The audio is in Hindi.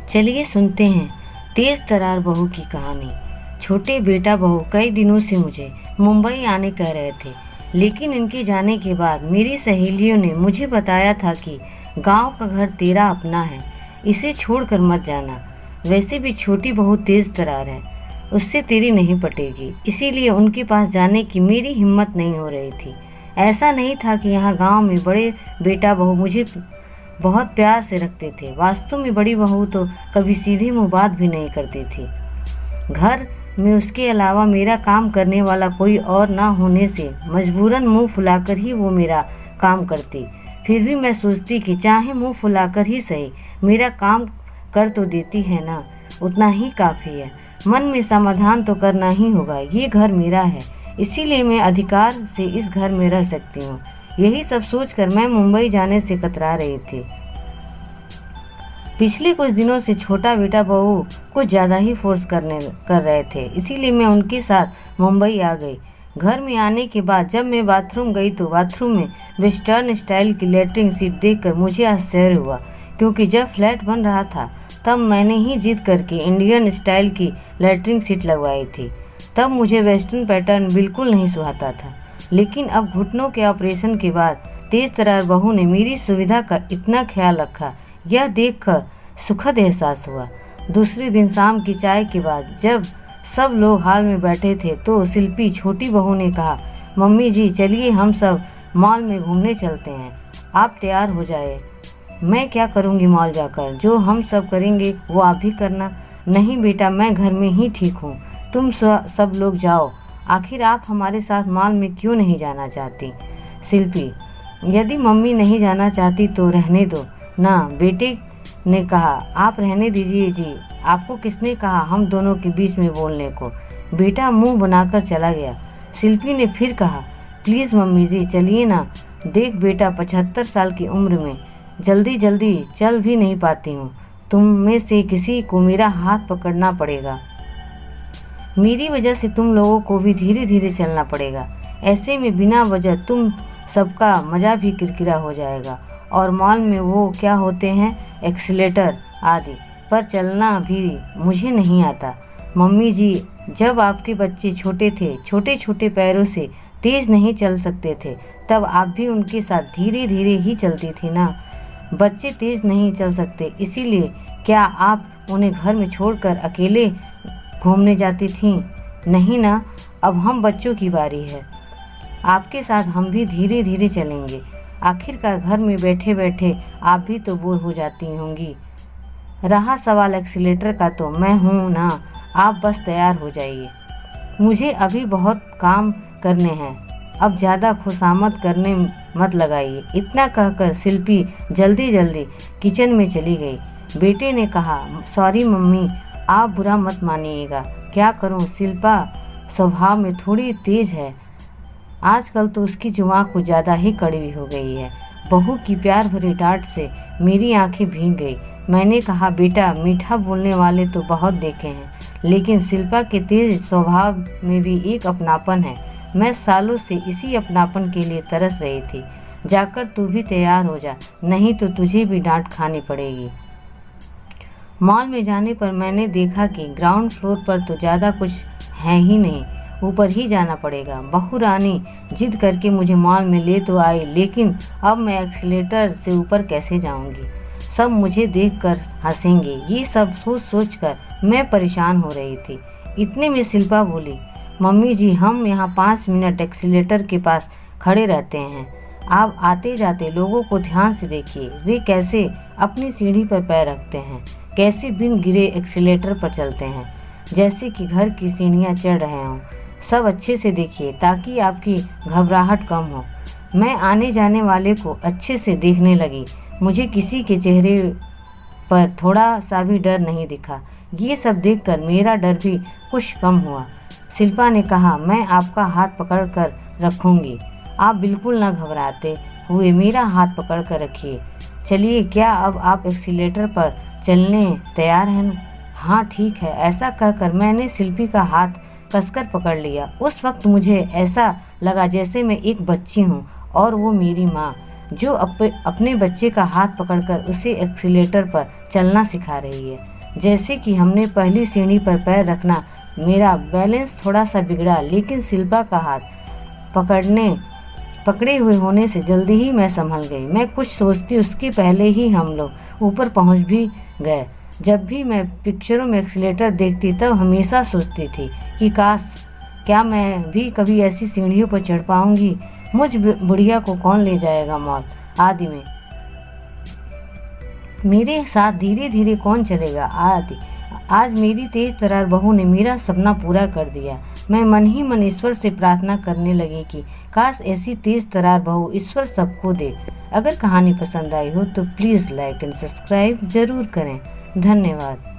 चलिए सुनते हैं तेज तरार बहू की कहानी। छोटे बेटा बहू कई दिनों से मुझे मुंबई आने कह रहे थे, लेकिन इनके जाने के बाद मेरी सहेलियों ने मुझे बताया था कि गांव का घर तेरा अपना है, इसे छोड़कर मत जाना। वैसे भी छोटी बहू तेज तरार है, उससे तेरी नहीं पटेगी, इसीलिए उनके पास जाने की मेरी हिम्मत नहीं हो रही थी। ऐसा नहीं था कि यहाँ गांव में बड़े बेटा बहू मुझे बहुत प्यार से रखते थे। वास्तव में बड़ी बहू तो कभी सीधी मुंह बात भी नहीं करती थी। घर में उसके अलावा मेरा काम करने वाला कोई और ना होने से मजबूरन मुंह फुलाकर ही वो मेरा काम करती। फिर भी मैं सोचती कि चाहे मुंह फुलाकर ही सही, मेरा काम कर तो देती है ना, उतना ही काफ़ी है। मन में समाधान तो करना ही होगा, ये घर मेरा है, इसीलिए मैं अधिकार से इस घर में रह सकती हूँ। यही सब सोचकर मैं मुंबई जाने से कतरा रही थी। पिछले कुछ दिनों से छोटा बेटा बहू कुछ ज़्यादा ही फोर्स कर रहे थे, इसीलिए मैं उनके साथ मुंबई आ गई। घर में आने के बाद जब मैं बाथरूम गई तो बाथरूम में वेस्टर्न स्टाइल की लैट्रिन सीट देखकर मुझे आश्चर्य हुआ, क्योंकि जब फ्लैट बन रहा था तब मैंने ही जिद करके इंडियन स्टाइल की लैट्रिन सीट लगवाई थी। तब मुझे वेस्टर्न पैटर्न बिल्कुल नहीं सुहाता था, लेकिन अब घुटनों के ऑपरेशन के बाद तेज तरार बहू ने मेरी सुविधा का इतना ख्याल रखा, यह देखकर सुखद एहसास हुआ। दूसरे दिन शाम की चाय के बाद जब सब लोग हॉल में बैठे थे तो शिल्पी छोटी बहू ने कहा, मम्मी जी चलिए हम सब मॉल में घूमने चलते हैं, आप तैयार हो जाए। मैं क्या करूँगी मॉल जाकर, जो हम सब करेंगे वो आप भी करना। नहीं बेटा, मैं घर में ही ठीक हूँ, तुम सब लोग जाओ, आखिर आप हमारे साथ मॉल में क्यों नहीं जाना चाहती। शिल्पी, यदि मम्मी नहीं जाना चाहती तो रहने दो ना, बेटे ने कहा। आप रहने दीजिए जी, आपको किसने कहा हम दोनों के बीच में बोलने को। बेटा मुंह बनाकर चला गया। शिल्पी ने फिर कहा, प्लीज़ मम्मी जी चलिए ना, देख बेटा 75 साल की उम्र में जल्दी जल्दी चल भी नहीं पाती हूँ, तुम में से किसी को मेरा हाथ पकड़ना पड़ेगा, मेरी वजह से तुम लोगों को भी धीरे धीरे चलना पड़ेगा। ऐसे में बिना वजह तुम सबका मज़ा भी किरकिरा हो जाएगा। और मॉल में वो क्या होते हैं, एक्सीलेटर आदि पर चलना भी मुझे नहीं आता। मम्मी जी, जब आपके बच्चे छोटे थे, छोटे छोटे पैरों से तेज़ नहीं चल सकते थे, तब आप भी उनके साथ धीरे धीरे ही चलती थी ना। बच्चे तेज़ नहीं चल सकते, इसीलिए क्या आप उन्हें घर में छोड़कर अकेले घूमने जाती थीं? नहीं ना, अब हम बच्चों की बारी है, आपके साथ हम भी धीरे धीरे चलेंगे। आखिरकार घर में बैठे बैठे आप भी तो बोर हो जाती होंगी। रहा सवाल एक्सीलेटर का, तो मैं हूँ ना, आप बस तैयार हो जाइए, मुझे अभी बहुत काम करने हैं, अब ज़्यादा खुशामद करने मत लगाइए। इतना कहकर शिल्पी जल्दी जल्दी किचन में चली गई। बेटे ने कहा, सॉरी मम्मी, आप बुरा मत मानिएगा, क्या करूं, शिल्पा स्वभाव में थोड़ी तेज है, आजकल तो उसकी जुबान कुछ ज़्यादा ही कड़वी हो गई है। बहू की प्यार भरी डांट से मेरी आंखें भीग गई। मैंने कहा, बेटा मीठा बोलने वाले तो बहुत देखे हैं, लेकिन शिल्पा के तेज स्वभाव में भी एक अपनापन है। मैं सालों से इसी अपनापन के लिए तरस रही थी। जाकर तू भी तैयार हो जा, नहीं तो तुझे भी डांट खानी पड़ेगी। मॉल में जाने पर मैंने देखा कि ग्राउंड फ्लोर पर तो ज़्यादा कुछ है ही नहीं, ऊपर ही जाना पड़ेगा। बहू रानी जिद करके मुझे मॉल में ले तो आई, लेकिन अब मैं एक्सीलेटर से ऊपर कैसे जाऊंगी, सब मुझे देखकर हंसेंगे, ये सब सोच सोच कर मैं परेशान हो रही थी। इतने में शिल्पा बोली, मम्मी जी हम यहाँ 5 मिनट एक्सीलेटर के पास खड़े रहते हैं, आप आते जाते लोगों को ध्यान से देखिए, वे कैसे अपनी सीढ़ी पर पैर रखते हैं, कैसे बिन गिरे एक्सीलेटर पर चलते हैं, जैसे कि घर की सीढ़ियाँ चढ़ रहे हों। सब अच्छे से देखिए ताकि आपकी घबराहट कम हो। मैं आने जाने वाले को अच्छे से देखने लगी, मुझे किसी के चेहरे पर थोड़ा सा भी डर नहीं दिखा। ये सब देखकर मेरा डर भी कुछ कम हुआ। शिल्पा ने कहा, मैं आपका हाथ पकड़ कर रखूँगी, आप बिल्कुल ना घबराते हुए मेरा हाथ पकड़ कर रखिए। चलिए, क्या अब आप एक्सीलेटर पर चलने तैयार हैं? हाँ ठीक है। ऐसा कहकर मैंने शिल्पी का हाथ कसकर पकड़ लिया। उस वक्त मुझे ऐसा लगा जैसे मैं एक बच्ची हूँ और वो मेरी माँ, जो अपने बच्चे का हाथ पकड़कर उसे एक्सीलेटर पर चलना सिखा रही है। जैसे कि हमने पहली सीढ़ी पर पैर रखना मेरा बैलेंस थोड़ा सा बिगड़ा, लेकिन शिल्पा का हाथ पकड़े हुए होने से जल्दी ही मैं संभल गई। मैं कुछ सोचती उसके पहले ही हम लोग ऊपर पहुंच भी गए। जब भी मैं पिक्चरों में एक्सीलेटर देखती तब हमेशा सोचती थी कि क्या मैं भी कभी ऐसी सीढ़ियों पर चढ़ पाऊंगी। मुझ बुढ़िया को कौन ले जाएगा मॉल आदि में, मेरे साथ धीरे धीरे कौन चलेगा आदि। आज मेरी तेज तर्रार बहू ने मेरा सपना पूरा कर दिया। मैं मन ही मन ईश्वर से प्रार्थना करने लगी कि काश ऐसी तेज तर्रार बहू ईश्वर सबको दे। अगर कहानी पसंद आई हो तो प्लीज़ लाइक एंड सब्सक्राइब जरूर करें। धन्यवाद।